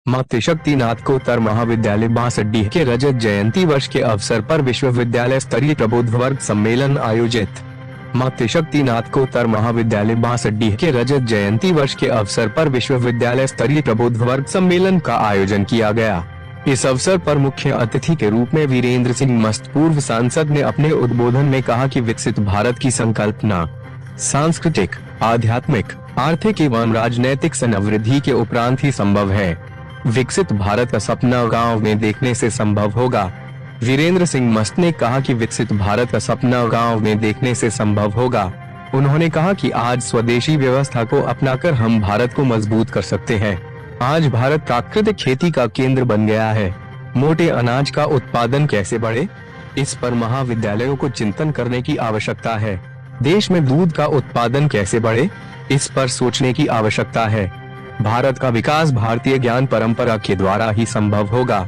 मातृशक्ति नाथकोत्तर महाविद्यालय बांसडीह के रजत जयंती वर्ष के अवसर पर विश्वविद्यालय स्तरीय प्रबुद्ध वर्ग सम्मेलन आयोजित। मातृशक्ति नाथकोत्तर महाविद्यालय बांसडीह के रजत जयंती वर्ष के अवसर पर विश्वविद्यालय स्तरीय प्रबुद्ध वर्ग सम्मेलन का आयोजन किया गया। इस अवसर पर मुख्य अतिथि के रूप में वीरेंद्र सिंह मस्त पूर्व सांसद ने अपने उद्बोधन में कहा कि विकसित भारत की संकल्पना सांस्कृतिक, आध्यात्मिक, आर्थिक एवं राजनैतिक समृद्धि के उपरांत ही संभव है। विकसित भारत का सपना गांव में देखने से संभव होगा। वीरेंद्र सिंह मस्त ने कहा कि विकसित भारत का सपना गांव में देखने से संभव होगा। उन्होंने कहा कि आज स्वदेशी व्यवस्था को अपनाकर हम भारत को मजबूत कर सकते हैं। आज भारत प्राकृतिक खेती का केंद्र बन गया है। मोटे अनाज का उत्पादन कैसे बढ़े, इस पर महाविद्यालयों को चिंतन करने की आवश्यकता है। देश में दूध का उत्पादन कैसे बढ़े, इस पर सोचने की आवश्यकता है। भारत का विकास भारतीय ज्ञान परंपरा के द्वारा ही संभव होगा।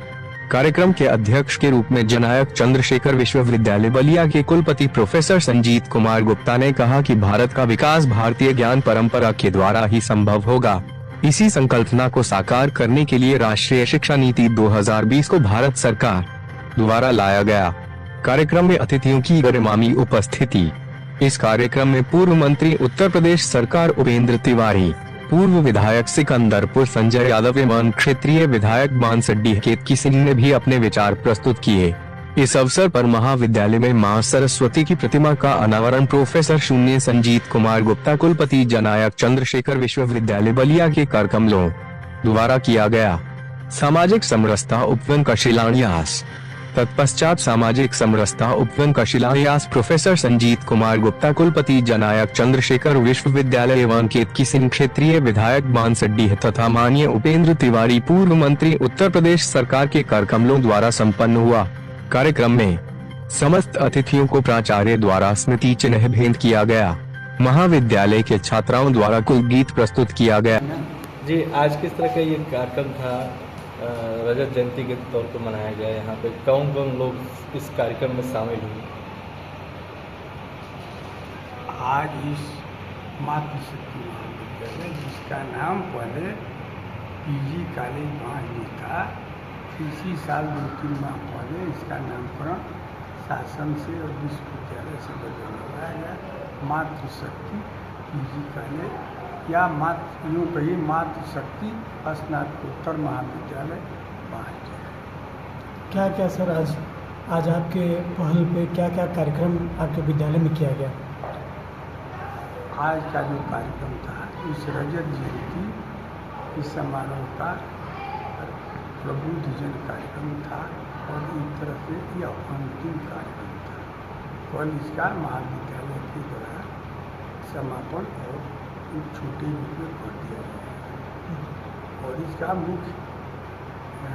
कार्यक्रम के अध्यक्ष के रूप में जननायक चंद्रशेखर विश्वविद्यालय बलिया के कुलपति प्रोफेसर संजीत कुमार गुप्ता ने कहा कि भारत का विकास भारतीय ज्ञान परंपरा के द्वारा ही संभव होगा। इसी संकल्पना को साकार करने के लिए राष्ट्रीय शिक्षा नीति 2020 को भारत सरकार द्वारा लाया गया। कार्यक्रम में अतिथियों की गरिमामयी उपस्थिति। इस कार्यक्रम में पूर्व मंत्री उत्तर प्रदेश सरकार उपेंद्र तिवारी, पूर्व विधायक सिकंदरपुर संजय यादव एवं क्षेत्रीय विधायक बांसडीह केतकी सिंह ने भी अपने विचार प्रस्तुत किए। इस अवसर पर महाविद्यालय में मां सरस्वती की प्रतिमा का अनावरण प्रोफेसर शून्य संजीत कुमार गुप्ता कुलपति जननायक चंद्रशेखर विश्वविद्यालय बलिया के कर कमलों द्वारा किया गया। सामाजिक समरसता उपवन का शिलान्यास। तत्पश्चात सामाजिक समरसता उपवन का शिलान्यास प्रोफेसर संजीत कुमार गुप्ता कुलपति जननायक चंद्रशेखर विश्वविद्यालय एवं केतकी सिंह क्षेत्रीय विधायक बांसडीह तथा माननीय उपेंद्र तिवारी पूर्व मंत्री उत्तर प्रदेश सरकार के कर कमलों द्वारा संपन्न हुआ। कार्यक्रम में समस्त अतिथियों को प्राचार्य द्वारा स्मृति चिन्ह भेंट किया गया। महाविद्यालय के छात्राओं द्वारा कुल गीत प्रस्तुत किया गया। जी, आज किस तरह का ये कार्यक्रम था? रजत जयंती के तौर पर मनाया गया। यहाँ पे कौन कौन लोग इस कार्यक्रम में शामिल हुए? आज इस मातृशक्ति महाविद्यालय, जिसका नाम पहले पीजी कॉलेज बांसडीह था, इसी साल 2-3 माह पहले इसका नामकरण शासन से और विश्वविद्यालय से बदलवाया गया। मातृशक्ति पीजी कॉलेज या यूँ कहिए मातृशक्ति स्नातकोत्तर महाविद्यालय बांसडीह। क्या क्या सर आज आपके पहल पे क्या क्या कार्यक्रम आपके विद्यालय में किया गया? आज का जो कार्यक्रम था, इस रजत जयंती इस समारोह का प्रबुद्धजन कार्यक्रम था और एक तरह से यह अंतिम कार्यक्रम था। कल इसका महाविद्यालय के द्वारा समापन और एक छोटे रूप में कर दिया गया और इसका मुख्य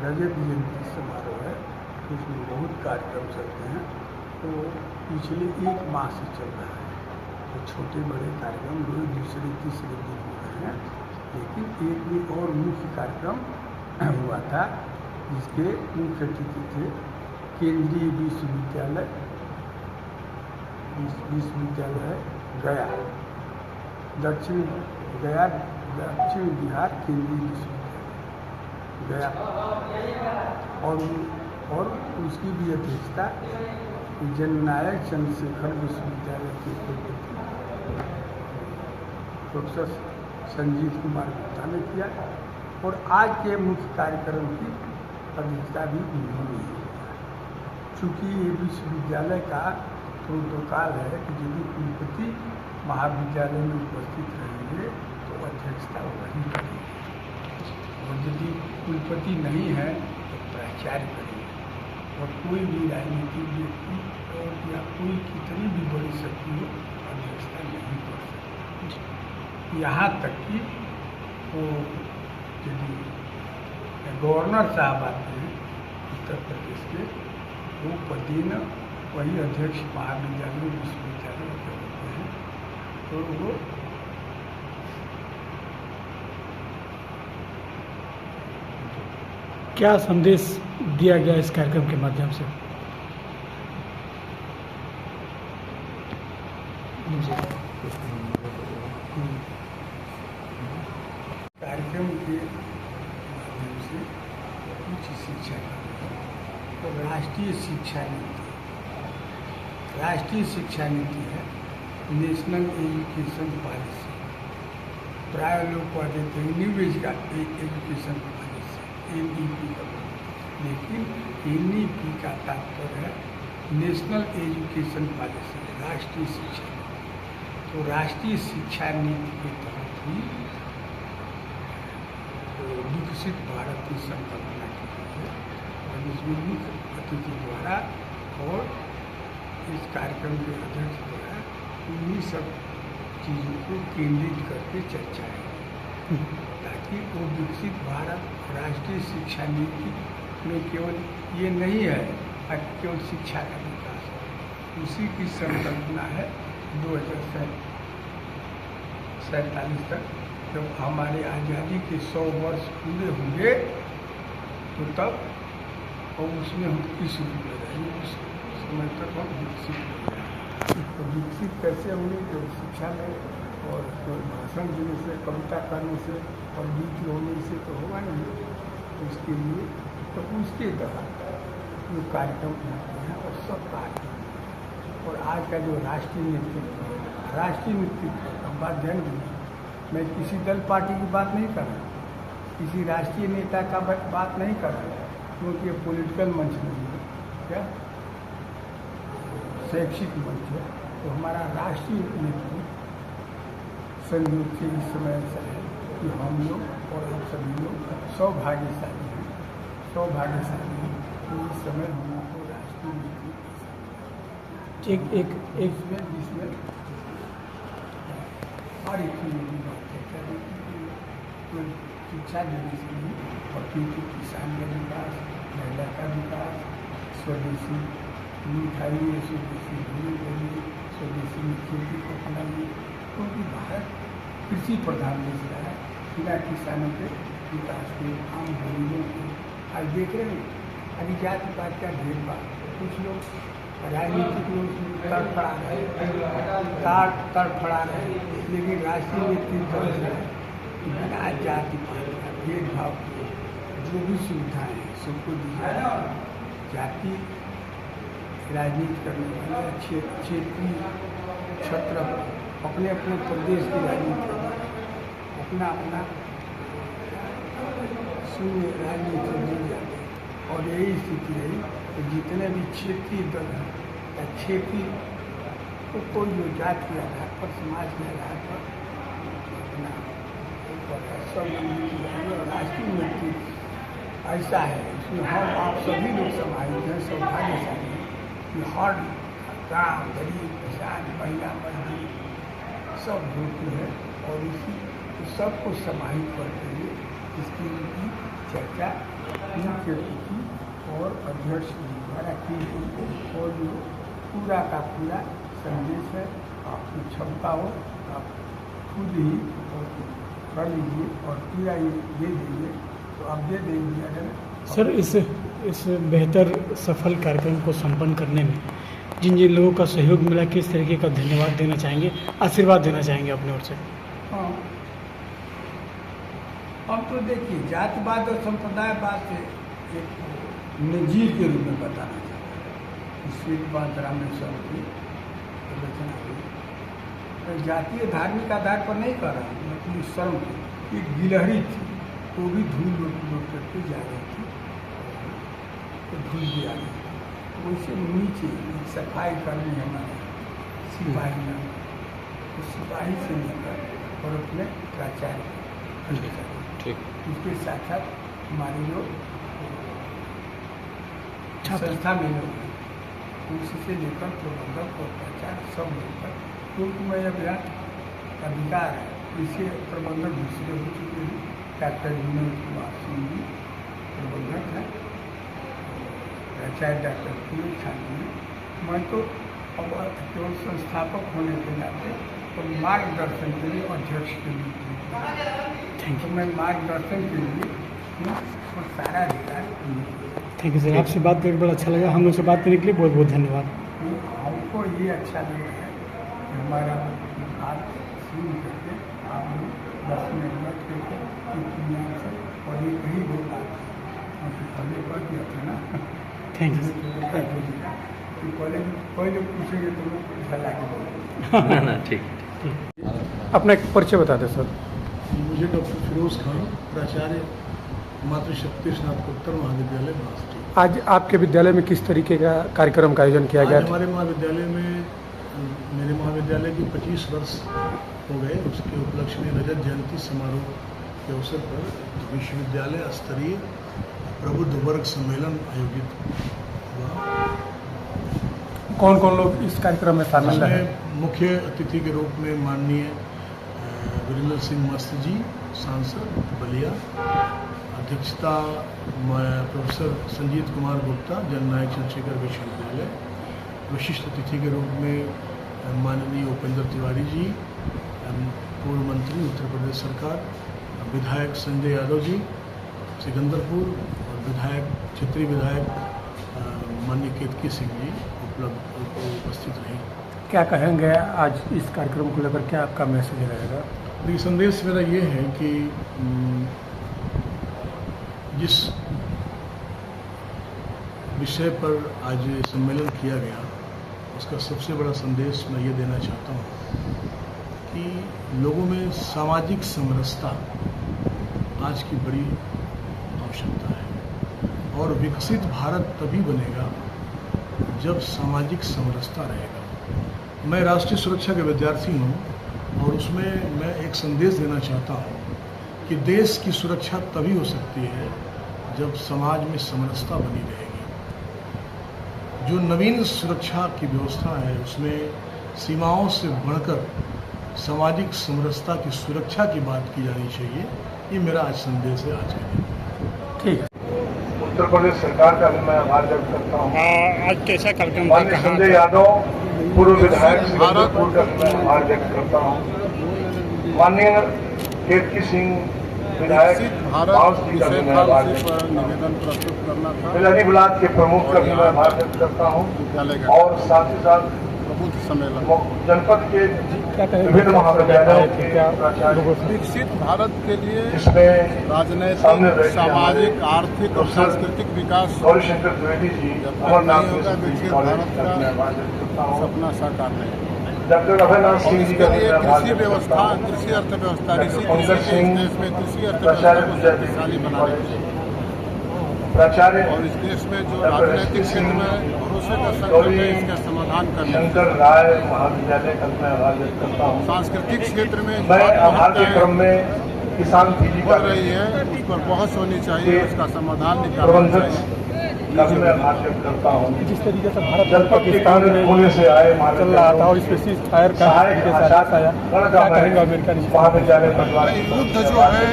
रजत जयंती समारोह है। इसमें बहुत कार्यक्रम चलते हैं, तो पिछले 1 माह से चल रहा है। तो छोटे बड़े कार्यक्रम रोज दूसरे तीसरे दिन हो रहे हैं, लेकिन एक भी और मुख्य कार्यक्रम हुआ था जिसके मुख्य अतिथि थे केंद्रीय विश्वविद्यालय गया, दक्षिण बिहार केंद्रीय विश्वविद्यालय गया और उसकी भी अध्यक्षता जननायक चंद्रशेखर विश्वविद्यालय के कुलपति प्रोफेसर संजीत कुमार गुप्ता ने किया और आज के मुख्य कार्यक्रम की अध्यक्षता भी उन्होंने की। चूँकि ये विश्वविद्यालय का प्रोटोकॉल है कि यदि कुलपति महाविद्यालय में उपस्थित रहेंगे तो अध्यक्षता वही करेंगे और यदि कुलपति नहीं है तो प्राचार्य करेंगे। और कोई भी राजनीतिक व्यक्ति और या कोई कितनी भी बड़ी शक्ति हो अध्यक्षता नहीं कर सकती। यहाँ तक कि वो यदि गवर्नर साहब आते हैं उत्तर प्रदेश के, वो प्रतिदिन वही अध्यक्ष महाविद्यालय विश्वविद्यालय के होते हैं, तो वो क्या संदेश दिया गया इस कार्यक्रम के माध्यम से? कार्यक्रम के माध्यम से राष्ट्रीय शिक्षा नीति। राष्ट्रीय शिक्षा नीति है नेशनल एजुकेशन पॉलिसी। प्राय लोग कहते थे न्यू एजुकेशन पॉलिसी NEP का, लेकिन NEP का तात्पर्य है नेशनल एजुकेशन पॉलिसी, राष्ट्रीय शिक्षा नीति। तो राष्ट्रीय शिक्षा नीति के तहत ही विकसित भारत की संकल्पना की गई है और इसमें मुख्य अतिथि द्वारा और इस कार्यक्रम के अध्यक्ष द्वारा इन्हीं सब चीज़ों को केंद्रित करके चर्चा है, ताकि वो विकसित भारत राष्ट्रीय शिक्षा नीति में केवल ये नहीं है कि केवल शिक्षा का विकास है, उसी की संकल्पना है 2047 तक, जब हमारे आज़ादी के 100 वर्ष पूरे होंगे तो तब और उसमें हम किस रूप में रहेंगे, उस समय तक हम विकसित हो जाएंगे। तो विकसित कैसे होंगे, जो शिक्षा में और भाषण देने से, कविता करने से और गीत होने से तो होगा नहीं। उसके लिए तो उसके तहत जो कार्यक्रम होते हैं और सब कार्यक्रम, और आज का जो राष्ट्रीय नेतृत्व है, राष्ट्रीय नेतृत्व का बात ध्यान देना, मैं किसी दल पार्टी की बात नहीं कर रहा, किसी राष्ट्रीय नेता का बात नहीं कर रहा, क्योंकि ये पॉलिटिकल मंच नहीं है, क्या शैक्षिक मंच है। तो हमारा राष्ट्रीय नेतृत्व संयोग से इस समय ऐसा है कि हम लोग और आप सभी लोग सौभाग्यशाली हैं, सौभाग्यशाली हैं कि इस समय हम लोग को राष्ट्रीय नेतृत्व एक जिसमें हर एक चीज़ की बात है, तो शिक्षा देने से नहीं, और क्योंकि किसान का विकास, महिला का विकास, स्वदेशी मिठाई, स्वदेशी घूमने के लिए, स्वदेशी में खेती को अपनाइए, क्योंकि भारत कृषि प्रधान देश रहा है, बिना किसानों के विकास के, आम गरीबों के आज देख रहे हैं अभी जाति पात का भेदभाव, कुछ लोग राजनीतिक लोग तड़फड़ा रहे हैं, लेकिन राष्ट्रीय नेतृत्व है कि बिना जाति पात का भेदभाव के जो भी सुविधाएँ हैं सबको दी जाए। जाति राजनीति करने वाले क्षेत्रीय क्षेत्र अपने अपने प्रदेश की राजनीति करने वाले अपना अपना शून्य राजनीति मिल जाते हैं, और यही स्थिति रही। तो जितने भी क्षेत्रीय दल हैं या क्षेत्रीय को कोई जो जाति के आधार पर, समाज के आधार पर अपना सम्मिलित किया, और राष्ट्रीय नेतृत्व ऐसा है, इसमें हम आप सभी लोग समाहित हैं, सौभाग्यशाली हैं कि हर गाँव, गरीब, किसान, महिला, मजदूर सब होती है, और इसी सबको समाहित करते हुए इसकी चर्चा मुख्य अतिथि और अध्यक्ष द्वारा की गई, और जो पूरा का पूरा संदेश है आपकी क्षमता हो आप खुद ही कर लीजिए और पूरा ये दे दीजिए, तो आप दे देंगे। अगर सर इस बेहतर सफल कार्यक्रम को संपन्न करने में जिन जिन लोगों का सहयोग मिला, किस तरीके का धन्यवाद देना चाहेंगे, आशीर्वाद देना चाहेंगे अपने ओर से? हाँ, हम तो देखिए जातिवाद और संप्रदायवाद से एक नजीर के रूप में बताना चाहते हैं। इसके बाद रामेश्वर की रचना हुई, जातीय धार्मिक आधार पर नहीं कर रहा, मतलब शर्म की एक गिलहरी थी, वो भी धूल लोट करके जा रही थी, तो धूल भी आ रही थी, वैसे नीचे सफाई करनी हमारे सिपाही में, तो सिपाही से लेकर और अपने प्राचार्य ठीक, इसके साथ साथ हमारे जो संस्था में लोग हैं, उससे लेकर प्रबंधक और प्राचार्य सब मिलकर, क्योंकि मैं अभियान अधिकार है, इससे प्रबंधक दूसरे हो चुके हैं, डॉक्टर विनोद कुमार सिंह जी प्रबंधक हैं, प्राचार्य डॉक्टर पूरे छात्र हैं। मैं तो अब केवल संस्थापक होने के नाते और मार्गदर्शन के लिए अध्यक्ष के लिए, तो मैं मार्गदर्शन के लिए और सारा अधिकार। थैंक यू सर, आपसे बात करके बड़ा अच्छा लगा, हम लोग से बात करने के लिए बहुत बहुत धन्यवाद। हमको ये अच्छा लग रहा है कि हमारा बात शुरू करके आप लोग 10 मिनट बैठ करके और ये कहीं बहुत बात पहले कर दिया था ना। Thank you. थैंक यू जी। पहले पूछेंगे तो मैं झला के बोलूँगा। ना ठीक अपना एक परिचय बता दें सर। मुझे डॉक्टर फिरोज खान, प्राचार्य मातृशक्ति स्नातकोत्तर महाविद्यालय बांसटी। आज आपके विद्यालय में किस तरीके का कार्यक्रम का आयोजन किया आज गया था? हमारे महाविद्यालय में मेरे महाविद्यालय की 25 वर्ष हो गए। उसके उपलक्ष्य में रजत जयंती समारोह के अवसर पर विश्वविद्यालय स्तरीय प्रबुद्ध वर्ग सम्मेलन आयोजित हुआ। कौन कौन लोग इस कार्यक्रम में शामिल रहे? इसमें मुख्य अतिथि के रूप में माननीय वीरेंद्र सिंह मस्त जी, सांसद बलिया, अध्यक्षता प्रोफेसर संजीत कुमार गुप्ता, जननायक चंद्रशेखर विश्वविद्यालय। विशिष्ट अतिथि के रूप में माननीय उपेंद्र तिवारी जी, पूर्व मंत्री उत्तर प्रदेश सरकार, विधायक संजय यादव जी सिकंदरपुर, और विधायक क्षेत्रीय विधायक माननीय केतकी सिंह जी उपस्थित रहे। क्या कहेंगे आज इस कार्यक्रम को लेकर, क्या आपका मैसेज रहेगा? देखिए, संदेश मेरा ये है कि जिस विषय पर आज सम्मेलन किया गया उसका सबसे बड़ा संदेश मैं ये देना चाहता हूँ कि लोगों में सामाजिक समरसता आज की बड़ी आवश्यकता है, और विकसित भारत तभी बनेगा जब सामाजिक समरसता रहेगा। मैं राष्ट्रीय सुरक्षा के विद्यार्थी हूँ और उसमें मैं एक संदेश देना चाहता हूँ कि देश की सुरक्षा तभी हो सकती है जब समाज में समरसता बनी रहेगी। जो नवीन सुरक्षा की व्यवस्था है उसमें सीमाओं से बढ़कर सामाजिक समरसता की सुरक्षा की बात की जानी चाहिए। ये मेरा आज संदेश है आज के दिन। ठीक है। उत्तर प्रदेश सरकार का भी मैं आभार व्यक्त करता हूँ। आज कैसा कार्यक्रम माननीय संजय यादव, पूर्व विधायक सिकंदरपुर का मैं आभार व्यक्त करता हूँ। माननीय केतकी सिंह विधायक बांसटी का भी मैं आभार व्यक्त करता हूँ। बिलानी ब्लॉक के प्रमुख का भी मैं आभार व्यक्त करता हूँ, और साथ ही साथ जनपद के विभिन्न महाविद्यालयों के प्राचार्य विकसित भारत के लिए इसमें राजनैतिक, सामाजिक, आर्थिक और सांस्कृतिक विकास गौरीशंकर द्विवेदी जी, अमरनाथ होगा विकसित भारत का सपना साकार नहीं। डॉक्टर अभयनाथ सिंह जी का कृषि व्यवस्था, कृषि अर्थव्यवस्था, देश में कृषि अर्थव्यवस्था को शक्तिशाली बनाने के लिए प्राचार्य और इस देश में जो राजनीतिक क्षेत्र में भरोसे का संकट है इसका समाधान करने, शंकर राय महाविद्यालय का मैं आभार व्यक्त करता हूँ। सांस्कृतिक क्षेत्र में मैं आभार के क्रम में किसान पीजी बढ़ रही है उस पर बहस होनी चाहिए, उसका समाधान निकालना चाहिए। का भी मैं आभार व्यक्त करता हूँ। जिस तरीके से भारत जनपद के पाकिस्तान में पुणे से आए चल रहा था और इस पर सीज फायर का तरीके से आदेश आया, क्या कहेंगे अमेरिका ने? महाविद्यालय युद्ध जो है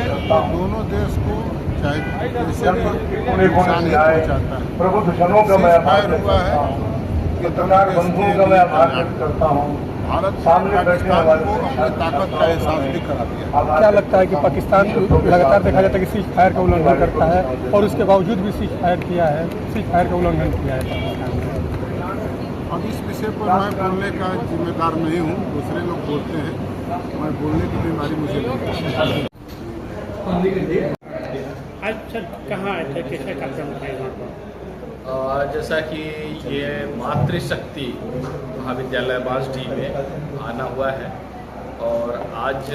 दोनों देश को चाहे किसी भी नुकसान नहीं पहुँचाता है। प्रबुद्ध जनों का मैं आभार व्यक्त हुआ करता है हूँ। पत्रकार बंधुओं का मैं आभार व्यक्त करता हूँ। भारत सामने बैठने पाकिस्तान वाले को अपनी ताकत का एहसास भी करा दिया। क्या लगता है कि पाकिस्तान लगातार देखा जाता है कि सीज फायर का उल्लंघन करता है और उसके बावजूद भी सीज फायर किया है, सीज फायर का उल्लंघन किया है? अब इस विषय पर मैं बोलने का जिम्मेदार नहीं हूँ, दूसरे लोग बोलते हैं, मैं बोलने की बीमारी मुझे नहीं। आज सर कहाँ आए थे, कैसे कार्यक्रम था यहाँ पर? जैसा कि ये मातृशक्ति महाविद्यालय बांसटी में आना हुआ है, और आज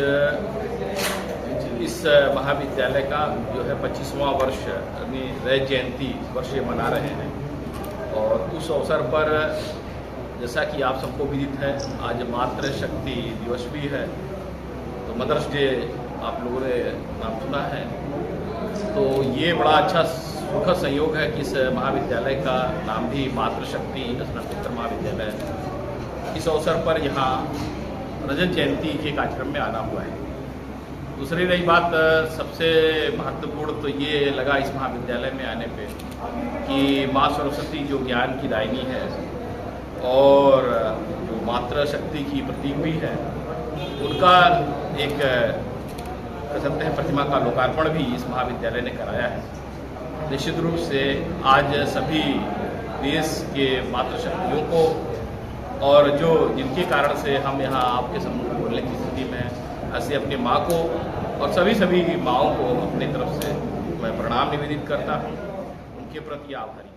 इस महाविद्यालय का जो है 25वां वर्ष यानी रजत जयंती वर्ष मना रहे हैं। और उस अवसर पर जैसा कि आप सबको विदित है आज मातृशक्ति दिवस भी है, तो मदर्स डे आप लोगों ने नाम सुना है। तो ये बड़ा अच्छा सुखद संयोग है कि इस महाविद्यालय का नाम भी मातृशक्ति स्नातकोत्तर महाविद्यालय है। इस अवसर पर यहाँ रजत जयंती के कार्यक्रम में आना हुआ है। दूसरी रही बात, सबसे महत्वपूर्ण तो ये लगा इस महाविद्यालय में आने पे कि माँ सरस्वती जो ज्ञान की दायिनी है और जो मातृशक्ति की प्रतीक भी है, उनका एक कहते हैं प्रतिमा का लोकार्पण भी इस महाविद्यालय ने कराया है। निश्चित रूप से आज सभी देश के मातृशक्तियों को और जो जिनके कारण से हम यहाँ आपके सम्मुख बोलने की स्थिति में ऐसे अपनी माँ को और सभी माँओं को अपनी तरफ से मैं प्रणाम निवेदित करता हूँ, उनके प्रति आभारी।